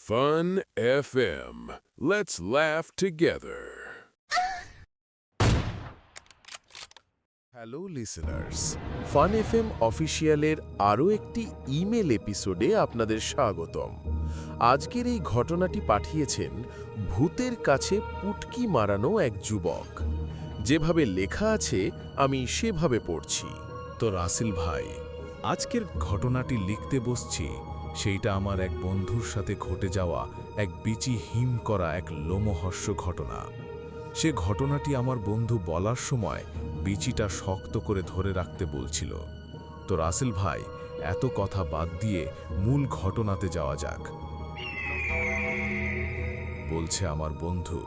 Fun FM. Let's laugh together. Hello listeners, Fun FM অফিসিয়ালের আরও একটি ইমেল এপিসোডে আপনাদের স্বাগতম। আজকের এই ঘটনাটি পাঠিয়েছেন ভূতের কাছে পুটকি মারানো এক যুবক। যেভাবে লেখা আছে আমি সেভাবে পড়ছি। তো রাসেল ভাই, আজকের ঘটনাটি লিখতে বসছি, সেইটা আমার এক বন্ধুর সাথে ঘটে যাওয়া এক বিচি হিম করা এক লোমহর্ষ ঘটনা। সে ঘটনাটি আমার বন্ধু বলার সময় বিচিটা শক্ত করে ধরে রাখতে বলছিল। তো রাসেল ভাই, এত কথা বাদ দিয়ে মূল ঘটনাতে যাওয়া যাক। বলছে আমার বন্ধু,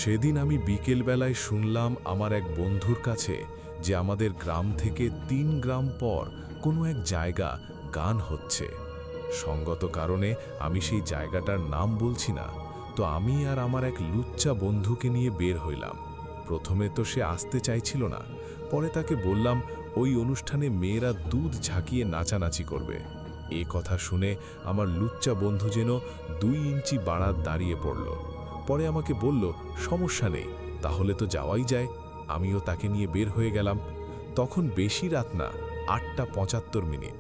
সেদিন আমি বিকেলবেলায় শুনলাম আমার এক বন্ধুর কাছে যে আমাদের গ্রাম থেকে 3 গ্রাম পর কোনো এক জায়গা গান হচ্ছে। সঙ্গত কারণে আমি সেই জায়গাটার নাম বলছি না। তো আমি আর আমার এক লুচ্চা বন্ধুকে নিয়ে বের হইলাম। প্রথমে তো সে আসতে চাইছিল না, পরে তাকে বললাম ওই অনুষ্ঠানে মেয়েরা দুধ ঝাঁকিয়ে নাচানাচি করবে। এ কথা শুনে আমার লুচ্চা বন্ধু যেন 2 ইঞ্চি বাড়াত দাঁড়িয়ে পড়ল। পরে আমাকে বলল সমস্যা নেই, তাহলে তো যাওয়াই যায়। আমিও তাকে নিয়ে বের হয়ে গেলাম। তখন বেশি রাত না, 8:75।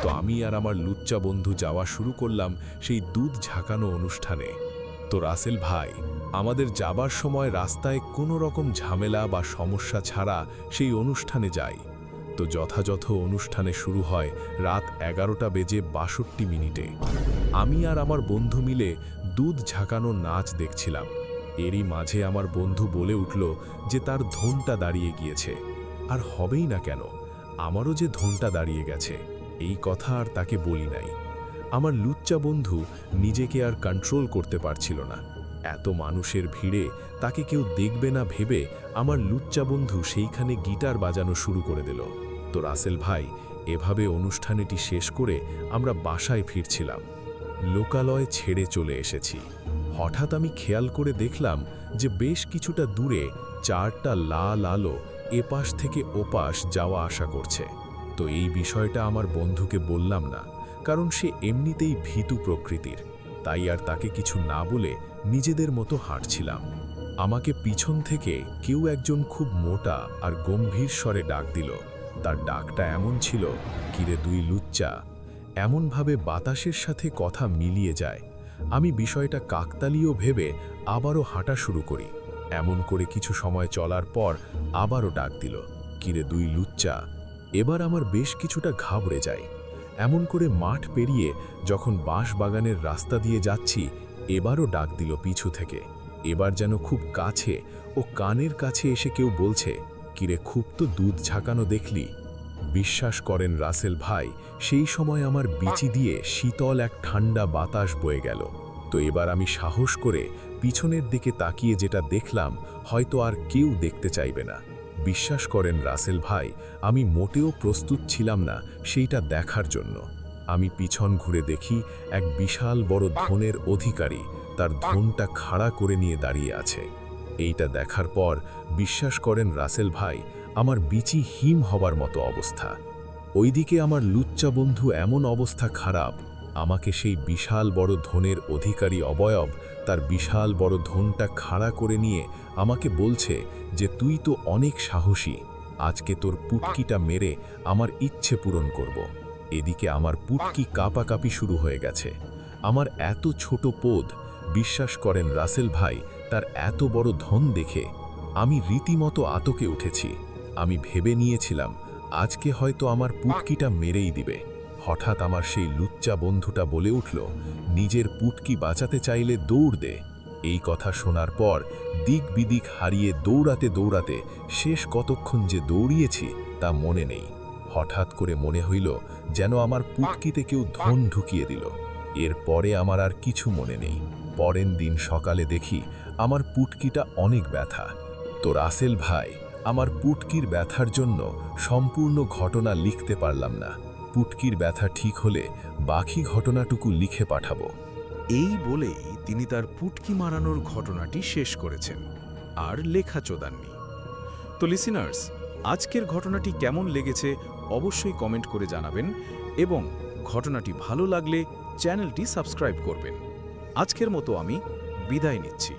তো আমি আর আমার লুচ্চা বন্ধু যাওয়া শুরু করলাম সেই দুধ ঝাঁকানো অনুষ্ঠানে। তো রাসেল ভাই, আমাদের যাবার সময় রাস্তায় কোনো রকম ঝামেলা বা সমস্যা ছাড়া সেই অনুষ্ঠানে যাই। তো যথাযথ অনুষ্ঠানে শুরু হয় রাত 11:62। আমি আর আমার বন্ধু মিলে দুধ ঝাঁকানো নাচ দেখছিলাম। এরই মাঝে আমার বন্ধু বলে উঠল যে তার ধনটা দাঁড়িয়ে গিয়েছে। আর হবেই না কেন, আমারও যে ধনটা দাঁড়িয়ে গেছে এই কথা আর তাকে বলি নাই। আমার লুচ্চা বন্ধু নিজেকে আর কন্ট্রোল করতে পারছিল না। এত মানুষের ভিড়ে তাকে কেউ দেখবে না ভেবে আমার লুচ্চা বন্ধু সেইখানে গিটার বাজানো শুরু করে দিল। তো রাসেল ভাই, এভাবে অনুষ্ঠানটি শেষ করে আমরা বাসায় ফিরছিলাম। লোকালয় ছেড়ে চলে এসেছি। হঠাৎ আমি খেয়াল করে দেখলাম যে বেশ কিছুটা দূরে 4টা লাল আলো এপাশ থেকে ওপাশ যাওয়া আসা করছে। তো এই বিষয়টা আমার বন্ধুকে বললাম না, কারণ সে এমনিতেই ভীতু প্রকৃতির। তাই আর তাকে কিছু না বলে নিজেদের মতো হাঁটছিলাম। আমাকে পিছন থেকে কেউ একজন খুব মোটা আর গম্ভীর স্বরে ডাক দিল। তার ডাকটা এমন ছিল, কিরে 2 লুচ্চা। এমনভাবে বাতাসের সাথে কথা মিলিয়ে যায়। আমি বিষয়টা কাকতালীয় ভেবে আবারও হাঁটা শুরু করি। এমন করে কিছু সময় চলার পর আবারও ডাক দিল, কিরে 2 লুচ্চা। এবার আমার বেশ কিছুটা ঘাবড়ে যায়। এমন করে মাঠ পেরিয়ে যখন বাঁশ বাগানের রাস্তা দিয়ে যাচ্ছি, এবারও ডাক দিল পিছু থেকে। এবার যেন খুব কাছে ও কানের কাছে এসে কেউ বলছে, কিরে খুব তো দুধ ঝাঁকানো দেখলি। বিশ্বাস করেন রাসেল ভাই, সেই সময় আমার বিচি দিয়ে শীতল এক ঠান্ডা বাতাস বয়ে গেল। তো এবার আমি সাহস করে পিছনের দিকে তাকিয়ে যেটা দেখলাম হয়তো আর কেউ দেখতে চাইবে না। বিশ্বাস করেন রাসেল ভাই, আমি মোটেও প্রস্তুত ছিলাম না সেইটা দেখার জন্য। আমি পিছন ঘুরে দেখি এক বিশাল বড় ধনের অধিকারী তার ধনটা খাড়া করে নিয়ে দাঁড়িয়ে আছে। এইটা দেখার পর বিশ্বাস করেন রাসেল ভাই, আমার বিচি হিম হবার মতো অবস্থা। ওইদিকে আমার লুচ্চা বন্ধু এমন অবস্থা খারাপ, আমাকে সেই বিশাল বড় ধনের অধিকারী অবয়ব তার বিশাল বড় ধনটা খাড়া করে নিয়ে আমাকে বলছে যে তুই তো অনেক সাহসী, আজকে তোর পুটকিটা মেরে আমার ইচ্ছে পূরণ করব। এদিকে আমার পুটকি কাঁপাকাঁপি শুরু হয়ে গেছে। আমার এত ছোট পোদ, বিশ্বাস করেন রাসেল ভাই, তার এত বড় ধন দেখে আমি রীতিমতো আতকে উঠেছি। আমি ভেবে নিয়েছিলাম আজকে হয়তো আমার পুটকিটা মেরেই দিবে। হঠাৎ আমার সেই লুচ্চা বন্ধুটা বলে উঠল, নিজের পুটকি বাঁচাতে চাইলে দৌড় দে। এই কথা শোনার পর দিক বিদিক হারিয়ে দৌড়াতে দৌড়াতে শেষ কতক্ষণ যে দৌড়িয়েছি তা মনে নেই। হঠাৎ করে মনে হইল যেন আমার পুটকিতে কেউ ধন ঢুকিয়ে দিল। এরপরে আমার আর কিছু মনে নেই। পরের দিন সকালে দেখি আমার পুটকিটা অনেক ব্যথা। তো রাসেল ভাই, আমার পুটকির ব্যথার জন্য সম্পূর্ণ ঘটনা লিখতে পারলাম না। পুটকির ব্যথা ঠিক হলে বাকি ঘটনাটুকু লিখে পাঠাবো। এই বলেই তিনি তার পুটকি মারানোর ঘটনাটি শেষ করেছেন, আর লেখা চোদাননি। তো লিসেনার্স, আজকের ঘটনাটি কেমন লেগেছে অবশ্যই কমেন্ট করে জানাবেন এবং ঘটনাটি ভালো লাগলে চ্যানেলটি সাবস্ক্রাইব করবেন। আজকের মতো আমি বিদায় নিচ্ছি।